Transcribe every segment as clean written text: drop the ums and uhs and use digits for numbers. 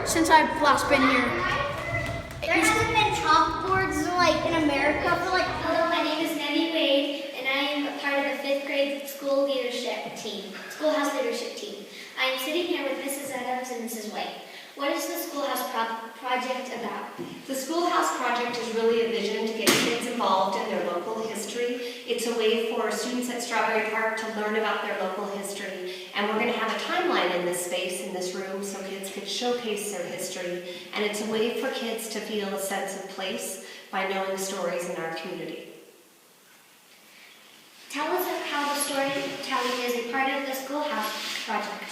since I've last been here. There hasn't been chalkboards like in America for like. Hello, my name is Nemi Wade, and I am a part of the 5th grade schoolhouse leadership team. I am sitting here with Mrs. Adams and Mrs. White. What is the schoolhouse project about? The Schoolhouse Project is really a vision to get kids involved in their local history. It's a way for students at Strawberry Park to learn about their local history. And we're going to have a timeline in this space, in this room, so kids can showcase their history. And it's a way for kids to feel a sense of place by knowing stories in our community. Tell us how the storytelling is a part of the Schoolhouse Project.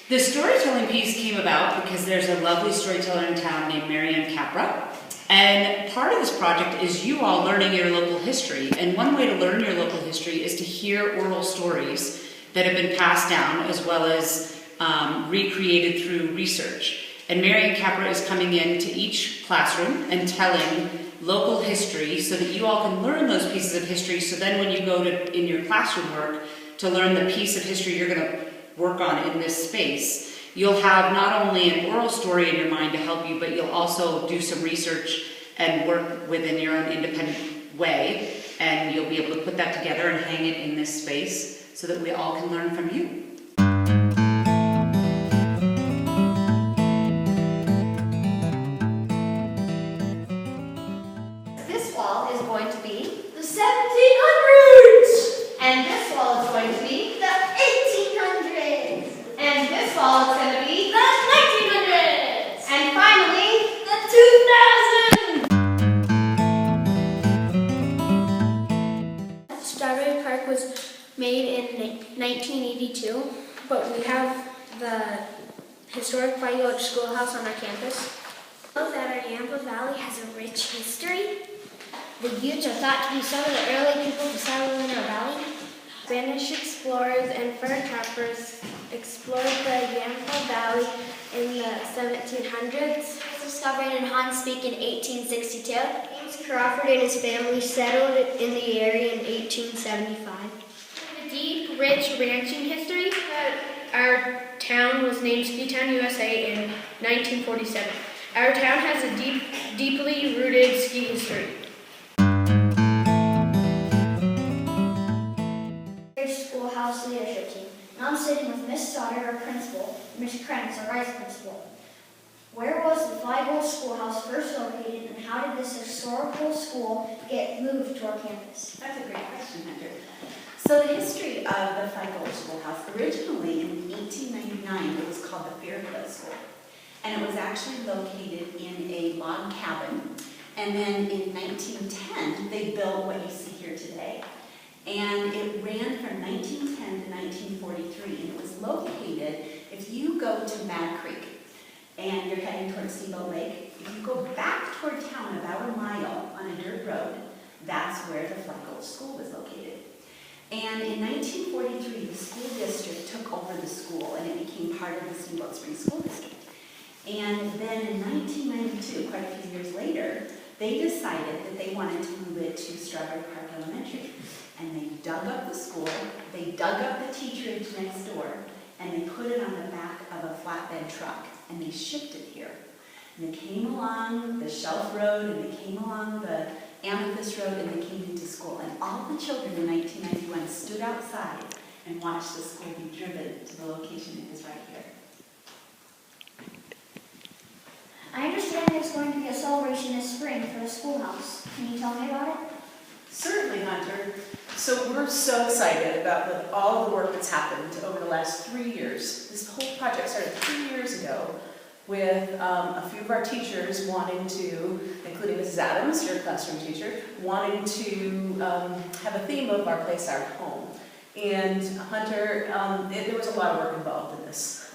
The storytelling piece came about because there's a lovely storyteller in town named Marianne Capra. And part of this project is you all learning your local history. And one way to learn your local history is to hear oral stories that have been passed down as well as recreated through research. And Marianne Capra is coming into each classroom and telling local history so that you all can learn those pieces of history. So then when you go to in your classroom work to learn the piece of history you're going to work on in this space, you'll have not only an oral story in your mind to help you, but you'll also do some research and work within your own independent way, and you'll be able to put that together and hang it in this space so that we all can learn from you. This wall is going to be The 1700s! and this wall is going to be The 1800s! and this wall is going to be The 1900s! and finally The 2000s! Strawberry Park was made in 1982, but we have the historic White Gulch Schoolhouse on our campus. Know that our Yampa Valley has a rich history. The Utes are thought to be some of the early people to settle in our valley. Spanish explorers and fur trappers explored the Yampa Valley in the 1700s. It was discovered in Hans Peak in 1862. James Crawford and his family settled in the area in 1875. A deep, rich ranching history. Our town was named Ski Town, USA in 1947. Our town has a deeply rooted ski history. Schoolhouse leadership team. Now I'm sitting with Miss Stoddard, our principal, and Miss Krenz, our vice principal. Where was the White Gulch Schoolhouse first located, and how did this historical school get moved to our campus? That's a great question, Hunter. So the history of the White Gulch Schoolhouse, originally in 1899, it was called the Fairfield School. And it was actually located in a log cabin. And then in 1910, they built what you see here today. And it ran from 1910 to 1943, and it was located, if you go to Mad Creek and you're heading towards Steamboat Lake, if you go back toward town about a mile on a dirt road, that's where the White Gulch School was located. And in 1943, the school district took over the school, and it became part of the Steamboat Springs School District. And then in 1992, quite a few years later, they decided that they wanted to move it to Strawberry Park Elementary. And they dug up the school, they dug up the teacherage next door, and they put it on the back of a flatbed truck, and they shipped it here. And they came along the Shelf Road, and they came along the Amethyst Road, and they came into school. And all the children in 1991 stood outside and watched the school be driven to the location it is right here. I understand there's going to be a celebration this spring for the schoolhouse. Can you tell me about it? Certainly, Hunter. So we're so excited about all of the work that's happened over the last 3 years. This whole project started 3 years ago with a few of our teachers wanting to, including Mrs. Adams, your classroom teacher, wanting to have a theme of our place, our home. And Hunter, there was a lot of work involved in this.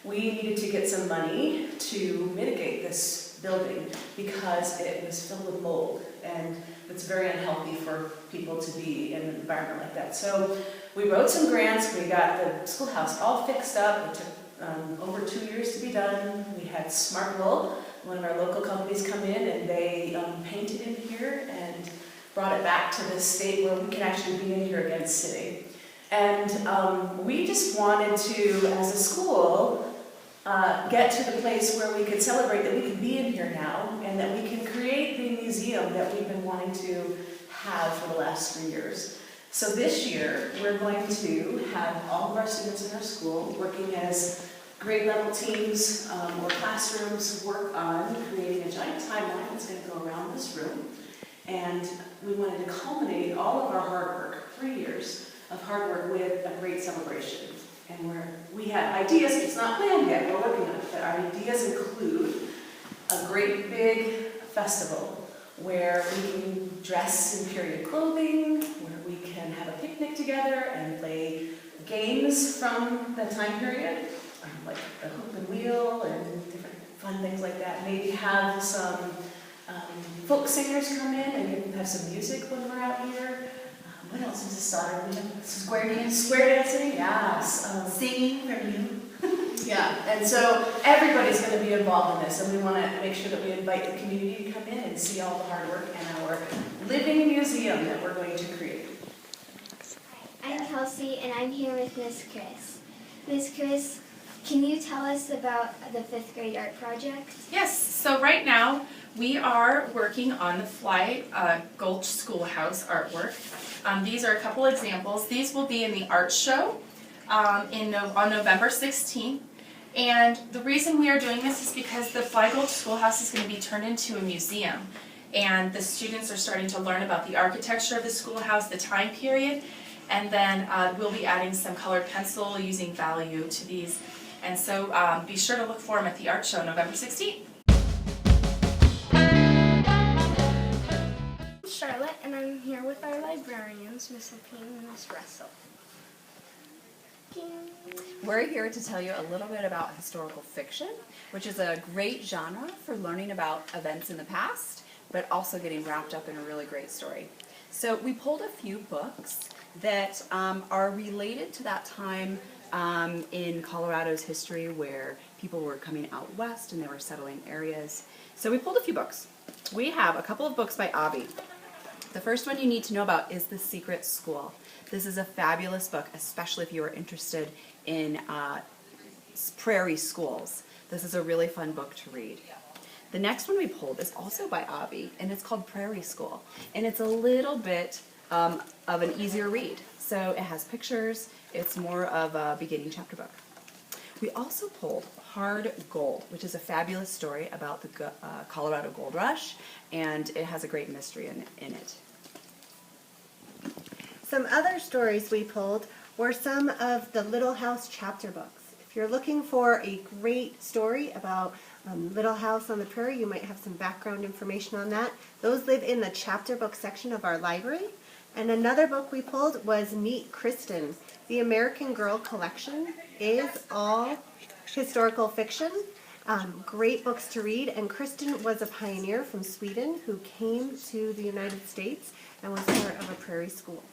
We needed to get some money to mitigate this building because it was filled with mold, and it's very unhealthy for people to be in an environment like that. So we wrote some grants, we got the schoolhouse all fixed up. It took over 2 years to be done. We had Smart Wool, one of our local companies, come in, and they painted in here and brought it back to this state where we can actually be in here again sitting. And we just wanted to, as a school, get to the place where we could celebrate that we can be in here now and that we can create the museum that we've been wanting to have for the last 3 years. So this year, we're going to have all of our students in our school working as grade level teams or classrooms work on creating a giant timeline that's going to go around this room. And we wanted to culminate all of our hard work, 3 years of hard work, with a great celebration. And we have ideas, it's not planned yet, we're working on it, but our ideas include a great big festival where we can dress in period clothing, where we can have a picnic together and play games from the time period, like the hoop and wheel and different fun things like that. Maybe have some folk singers come in and have some music when we're out here. What else is this daughter? We have Square dance. square dancing, yes. Singing from you. Yeah, and so everybody's going to be involved in this, and we want to make sure that we invite the community to come in and see all the hard work and our living museum that we're going to create. I'm Kelsey, and I'm here with Miss Chris. Miss Chris, can you tell us about the 5th grade art project? Yes, so right now we are working on the Fly Gulch Schoolhouse artwork. These are a couple examples. These will be in the art show on November 16th. And the reason we are doing this is because the Fly Gulch Schoolhouse is going to be turned into a museum. And the students are starting to learn about the architecture of the schoolhouse, the time period, and then we'll be adding some colored pencil using value to these. And so be sure to look for them at the art show November 16th. I'm Charlotte, and I'm here with our librarians, Miss Lapine and Miss Russell. We're here to tell you a little bit about historical fiction, which is a great genre for learning about events in the past, but also getting wrapped up in a really great story. So we pulled a few books that are related to that time in Colorado's history where people were coming out west and they were settling areas. So we pulled a few books. We have a couple of books by Avi. The first one you need to know about is The Secret School. This is a fabulous book, especially if you are interested in prairie schools. This is a really fun book to read. The next one we pulled is also by Avi, and it's called Prairie School. And it's a little bit of an easier read. So it has pictures. It's more of a beginning chapter book. We also pulled Hard Gold, which is a fabulous story about the Colorado Gold Rush, and it has a great mystery in it. Some other stories we pulled were some of the Little House chapter books. If you're looking for a great story about Little House on the Prairie, you might have some background information on that. Those live in the chapter book section of our library. And another book we pulled was Meet Kristen. The American Girl collection is all historical fiction. Great books to read, and Kristen was a pioneer from Sweden who came to the United States and was part of a prairie school.